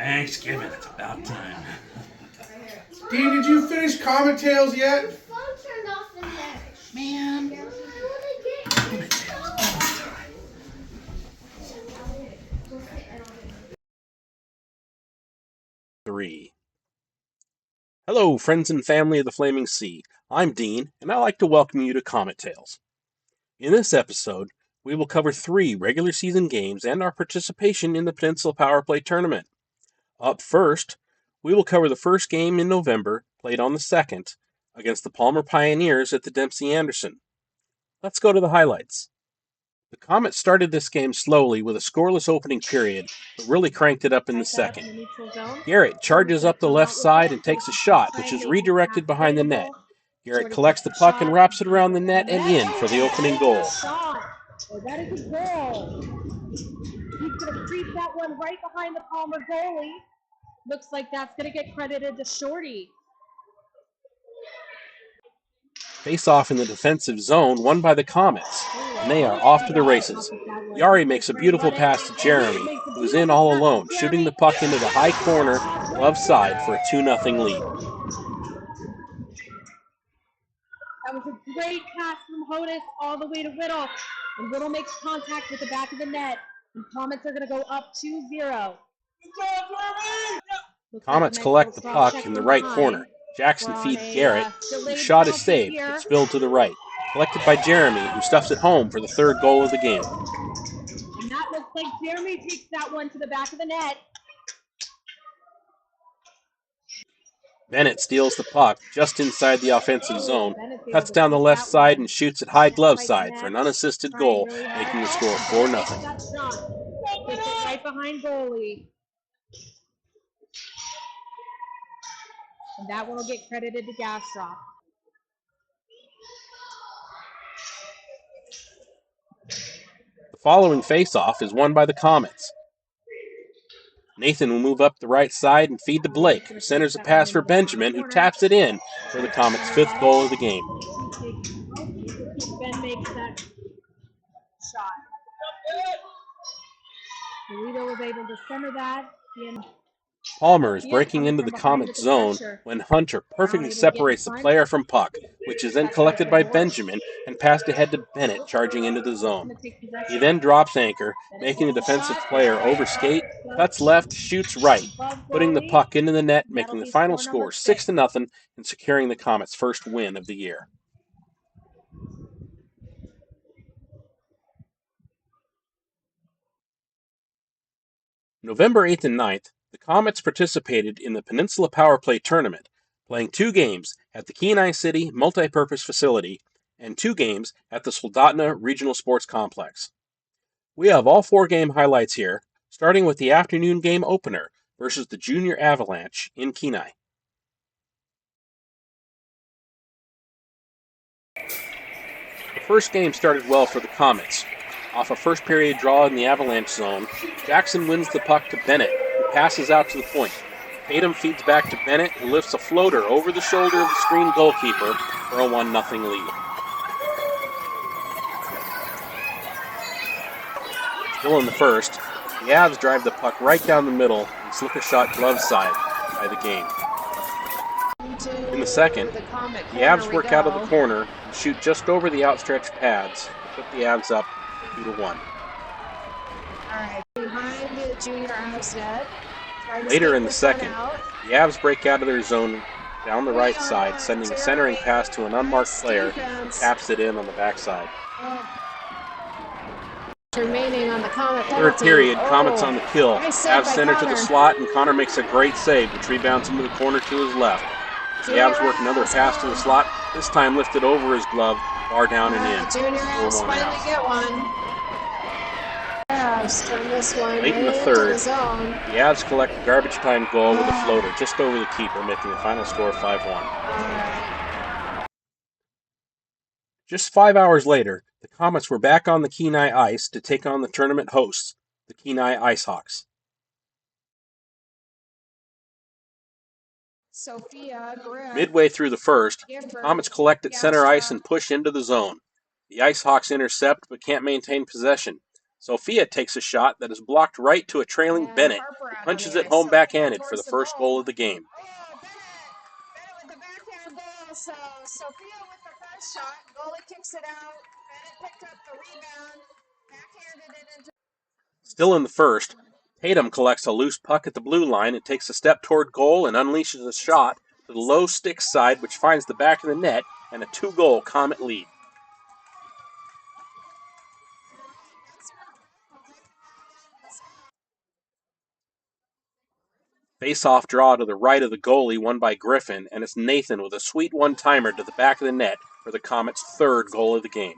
Thanksgiving, it's about time. Dean, did you finish Comet Tales yet? Man. Comet Tales all the time. Hello, friends and family of the Flaming Sea. I'm Dean, and I'd like to welcome you to Comet Tales. In this episode, we will cover 3 regular season games and our participation in the Peninsula Power Play Tournament. Up first, we will cover the first game in November, played on the 2nd, against the Palmer Pioneers at the Dempsey Anderson. Let's go to the highlights. The Comets started this game slowly with a scoreless opening period, but really cranked it up in the second. Garrett charges up the left side and takes a shot, which is redirected behind the net. Garrett collects the puck and wraps it around the net and in for the opening goal. That is a goal. He's going to creep that one right behind the Palmer goalie. Looks like that's going to get credited to Shorty. Face-off in the defensive zone won by the Comets, and they are off to the races. Yari makes a beautiful pass to Jeremy, who's in all alone, shooting the puck into the high corner, glove side for a 2-0 lead. That was a great pass from Hodis all the way to Whittle. And Whittle makes contact with the back of the net. And Comets are going to go up 2-0. Comets collect the puck in the right corner. Jackson feeds Garrett, whose shot is saved, but spilled to the right. Collected by Jeremy, who stuffs it home for the 3rd goal of the game. And that looks like Jeremy takes that one to the back of the net. Bennett steals the puck just inside the offensive zone, cuts down the left side and shoots at high glove side for an unassisted goal, making the score 4-0. Gets it right behind goalie. And that one will get credited to Gastrop. The following face-off is won by the Comets. Nathan will move up the right side and feed to Blake, who centers a pass for Benjamin, who taps it in for the Comets' 5th goal of the game. Ben makes that shot. Toledo was able to center that. Palmer is breaking into the Comets' zone when Hunter perfectly separates the player from puck, which is then collected by Benjamin and passed ahead to Bennett, charging into the zone. He then drops anchor, making the defensive player overskate, cuts left, shoots right, putting the puck into the net, making the final score 6-0 and securing the Comets' first win of the year. November 8th and 9th, the Comets participated in the Peninsula Power Play Tournament, playing 2 games at the Kenai City Multipurpose Facility and 2 games at the Soldotna Regional Sports Complex. We have all 4 game highlights here, starting with the afternoon game opener versus the Junior Avalanche in Kenai. The first game started well for the Comets. Off a first period draw in the Avalanche zone, Jackson wins the puck to Bennett, who passes out to the point. Tatum feeds back to Bennett, who lifts a floater over the shoulder of the screen goalkeeper for a 1-0 lead. Still in the first, the Avs drive the puck right down the middle and slip a shot glove side by the game. In the second, the Avs work out of the corner and shoot just over the outstretched pads to put the Avs up 2-1. All right, behind the junior Avs net. Later in the second, the Avs break out of their zone down the right side, sending a centering pass to an unmarked player who taps it in on the backside. Remaining on the Comet penalty. Third period, Comets on the kill. Avs center to the slot, and Connor makes a great save, which rebounds into the corner to his left. The Avs work another pass to the slot, this time lifted over his glove, bar down and in. Junior Avs finally get one. Avs turn this one Late in the third, the Avs collect a garbage time goal with a floater just over the keeper, making the final score 5-1. Just 5 hours later, the Comets were back on the Kenai ice to take on the tournament hosts, the Kenai IceHawks. Midway through the first, Comets collect at center ice and push into the zone. The IceHawks intercept but can't maintain possession. Sophia takes a shot that is blocked right to a trailing And Bennett, Harper who out punches here. it home So backhanded for the towards the first goal goal. of the game. Oh, Bennett! Bennett with the backhand goal. So Sophia with the first shot. Goalie kicks it out. Bennett picked up the rebound. Backhanded it into. Still in the first, Tatum collects a loose puck at the blue line and takes a step toward goal and unleashes a shot to the low stick side, which finds the back of the net and a 2-goal Comet lead. Face-off draw to the right of the goalie won by Griffin, and it's Nathan with a sweet one-timer to the back of the net for the Comets' third goal of the game.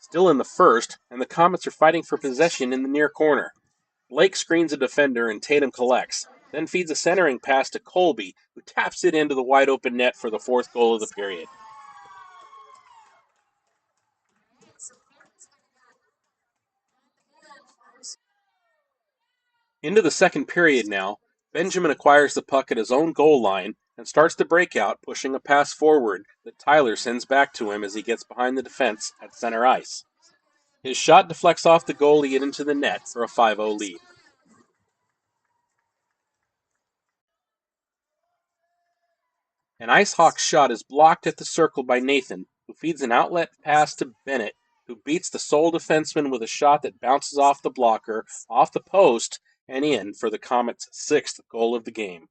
Still in the first, and the Comets are fighting for possession in the near corner. Blake screens a defender and Tatum collects, then feeds a centering pass to Colby, who taps it into the wide-open net for the fourth goal of the period. Into the second period now, Benjamin acquires the puck at his own goal line and starts the breakout, pushing a pass forward that Tyler sends back to him as he gets behind the defense at center ice. His shot deflects off the goalie and into the net for a 5-0 lead. An IceHawk shot is blocked at the circle by Nathan, who feeds an outlet pass to Bennett, who beats the sole defenseman with a shot that bounces off the blocker, off the post, and in for the Comets' sixth goal of the game.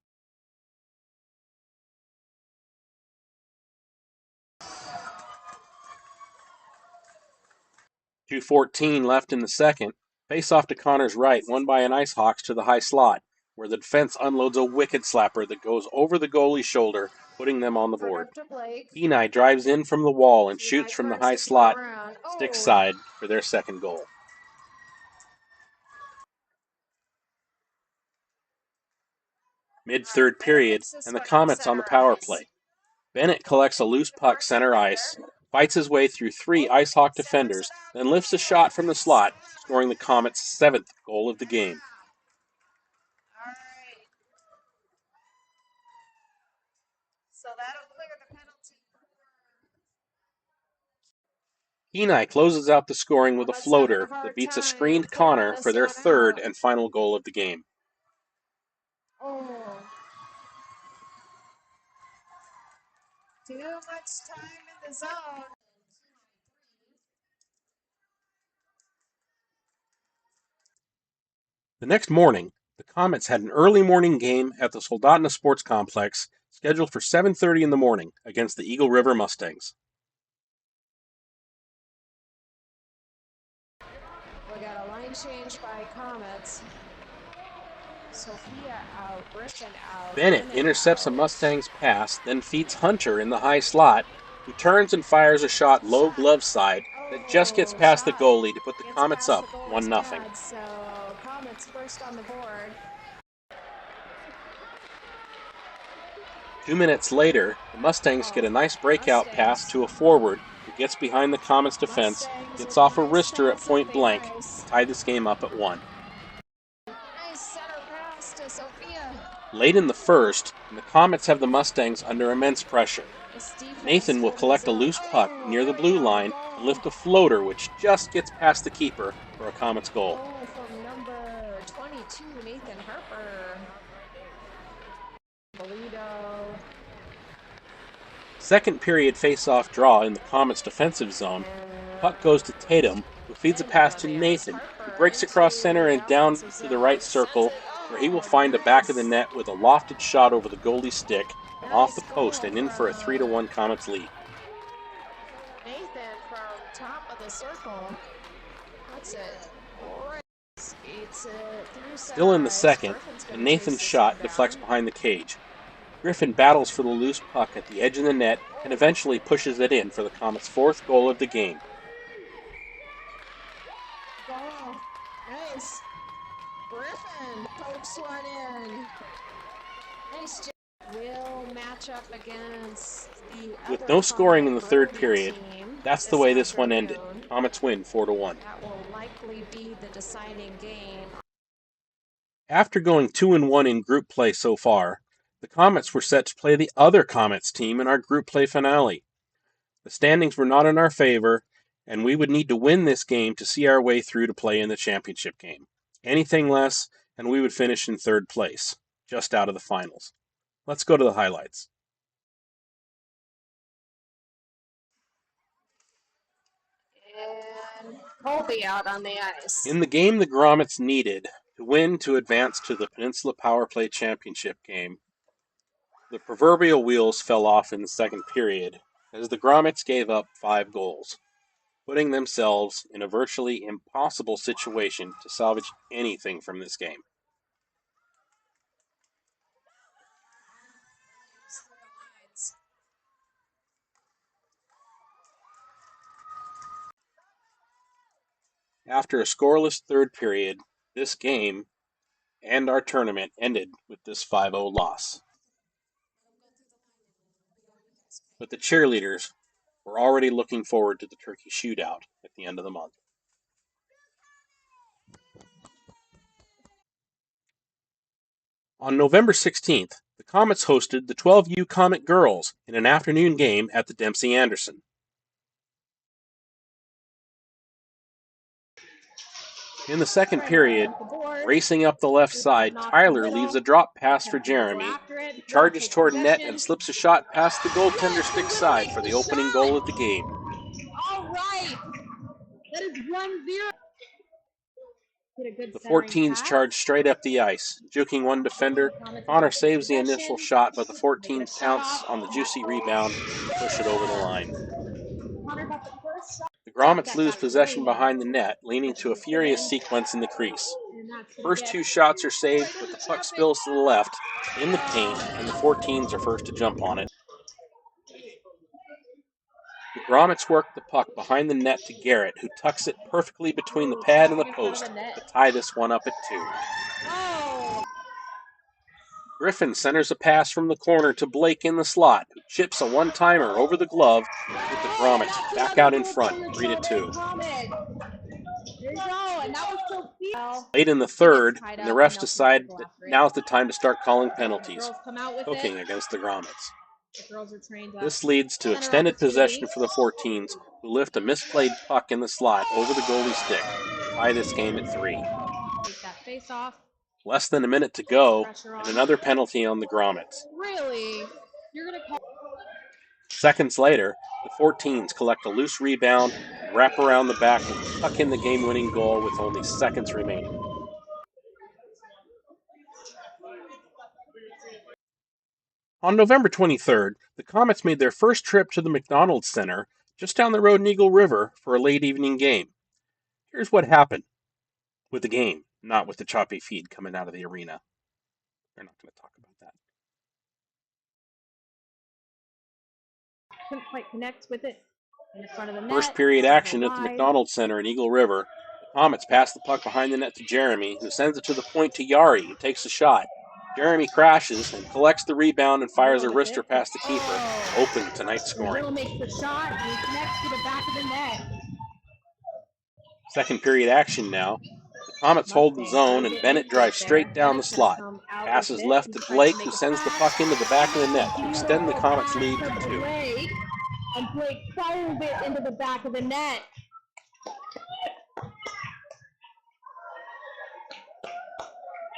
.2:14 left in the second. Face off to Connor's right, won by an IceHawks to the high slot, where the defense unloads a wicked slapper that goes over the goalie's shoulder, putting them on the board. Kenai drives in from the wall and shoots from the high slot, stick side, for their second goal. Mid-third period, and the Comets on the power play. Bennett collects a loose puck center ice, fights his way through 3 IceHawk defenders, then lifts a shot from the slot, scoring the Comets' 7th goal of the game. All right. So that'll clear the penalty. Kenai closes out the scoring with a floater that beats a screened Connor for their third and final goal of the game. Oh. Too much time in the zone. The next morning, the Comets had an early morning game at the Soldotna Sports Complex scheduled for 7:30 in the morning against the Eagle River Mustangs. We got a line change by Comets. Sophia out, Griffin out. Bennett intercepts a Mustang's pass, then feeds Hunter in the high slot, who turns and fires a shot low glove side that just gets past the goalie to put the Comets up 1-0. So Comets first on the board. 2 minutes later, the Mustangs get a nice breakout pass to a forward who gets behind the Comets' defense, gets off a wrister at point blank, to tie this game up at 1. Nice center pass to Sophia. Late in the first, and the Comets have the Mustangs under immense pressure. Nathan will collect a loose puck near the blue line and lift a floater which just gets past the keeper for a Comets goal. Oh, from number 22, Nathan Harper. Bolito. Second period face-off draw in the Comets' defensive zone. Puck goes to Tatum, who feeds a pass to Nathan, who breaks across center and down to the right circle, where he will find the back of the net with a lofted shot over the goalie's stick and off the post and in for a 3-1 Comets lead. Nathan from top of the circle. That's it. Skates it through Still in the second, and Nathan's shot deflects behind the cage. Griffin battles for the loose puck at the edge of the net and eventually pushes it in for the Comets' 4th goal of the game. Goal. Nice. Griffin pokes one in. Nice job. Will match up against the With other no scoring in the third Comet period, team that's the way this one ended. afternoon. Comets win 4-1. That will likely be the deciding game. After going 2-1 in group play so far, the Comets were set to play the other Comets team in our group play finale. The standings were not in our favor, and we would need to win this game to see our way through to play in the championship game. Anything less, and we would finish in third place, just out of the finals. Let's go to the highlights. And Colby out on the ice. In the game the Comets needed to win to advance to the Peninsula Power Play Championship game, the proverbial wheels fell off in the second period as the Comets gave up 5 goals, putting themselves in a virtually impossible situation to salvage anything from this game. After a scoreless third period, this game and our tournament ended with this 5-0 loss. But the cheerleaders were already looking forward to the turkey shootout at the end of the month. On November 16th, the Comets hosted the 12U Comet girls in an afternoon game at the Dempsey Anderson. In the second period, racing up the left side, Tyler leaves a drop pass for Jeremy, who charges toward net and slips a shot past the goaltender stick side for the opening goal of the game. All right. That is 1-0. The 14s charge straight up the ice, juking one defender. Connor saves the initial shot, but the 14s pounce on the juicy rebound and push it over the line. The Comets lose possession behind the net, leading to a furious sequence in the crease. First 2 shots are saved, but the puck spills to the left, in the paint, and the 14s are first to jump on it. The Comets work the puck behind the net to Garrett, who tucks it perfectly between the pad and the post to tie this one up at 2. Griffin centers a pass from the corner to Blake in the slot, who chips a one-timer over the glove with the Comets back out in front, 3-2. Late in the third, and the refs decide that now's the time to start calling penalties, hooking against the Comets. This leads to extended possession for the 14s, who lift a misplayed puck in the slot over the goalie stick to tie this game at 3. Less than a minute to go, and another penalty on the Comets. Seconds later, the 14s collect a loose rebound and wrap around the back to tuck in the game-winning goal with only seconds remaining. On November 23rd, the Comets made their first trip to the McDonald's Center just down the road in Eagle River for a late evening game. Here's what happened with the game, not with the choppy feed coming out of the arena. They're not going to talk about that. Couldn't quite connect with it in the front of the net. First period action at the McDonald's Center in Eagle River. The Comets pass the puck behind the net to Jeremy, who sends it to the point to Yari, who takes a shot. Jeremy crashes and collects the rebound and fires a wrister past the keeper. Open tonight's scoring. Will makes the shot and he connects to the back of the net. Second period action now. The Comets hold the zone and Bennett drives straight down the slot. Passes left to Blake, who sends the puck into the back of the net to extend the Comets' lead to 2. And Blake fires it into the back of the net.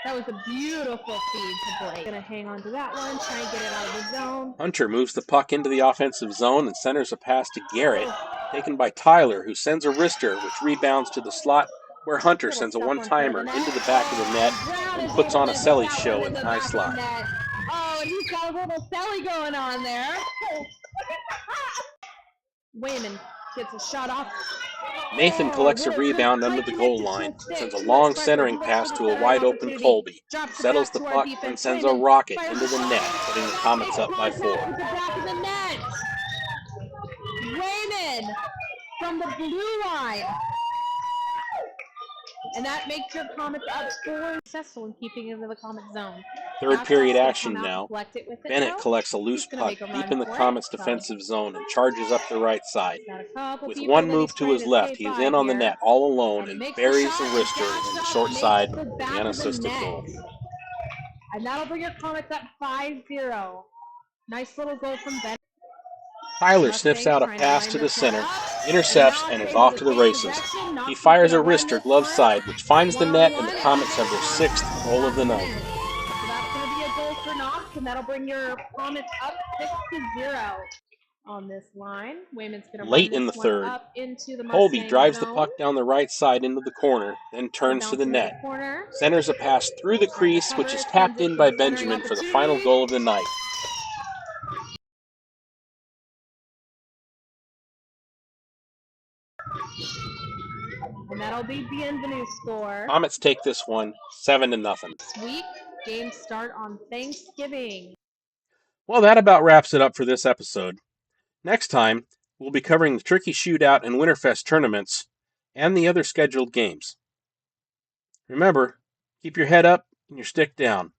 That was a beautiful feed to Blake. Gonna hang on to that one, try and get it out of the zone. Hunter moves the puck into the offensive zone and centers a pass to Garrett, taken by Tyler, who sends a wrister, which rebounds to the slot, where Hunter sends a one-timer into the back of the net and puts on a Selly show in the high slot. Oh, and he's got a little Selly going on there. Wayman gets a shot off. Nathan collects a rebound under the goal line, sends a long centering pass to a wide-open Colby, settles the puck, and sends a rocket into the net, putting the Comets up by 4. Wayman from the blue line. And that makes your Comets up 4. Successful in keeping into the Comet zone. Third period action now. Bennett collects a loose puck deep in the Comets' defensive zone and charges up the right side. With one move to his left, he is in on the net all alone and buries the wrister in the short side for the unassisted goal. And that'll bring your Comets up 5-0. Nice little goal from Ben. Tyler sniffs out a pass to the center, intercepts, and is off to the races. He fires a wrister glove side, which finds the net, and the Comets have their 6th goal of the night. So that's going to be a goal for Knox, and that'll bring your Comets up 6-0 on this line. Wayman's going to Late run in the this one third, up into the Colby Mustang drives the zone. puck down the right side into the corner, then turns to the net. Centers a pass through the crease, which is tapped in by Benjamin for the final goal of the night. And that'll be Bienvenu's score. Comets take this one 7-0. This week, games start on Thanksgiving. Well, that about wraps it up for this episode. Next time, we'll be covering the Tricky Shootout and Winterfest tournaments and the other scheduled games. Remember, keep your head up and your stick down.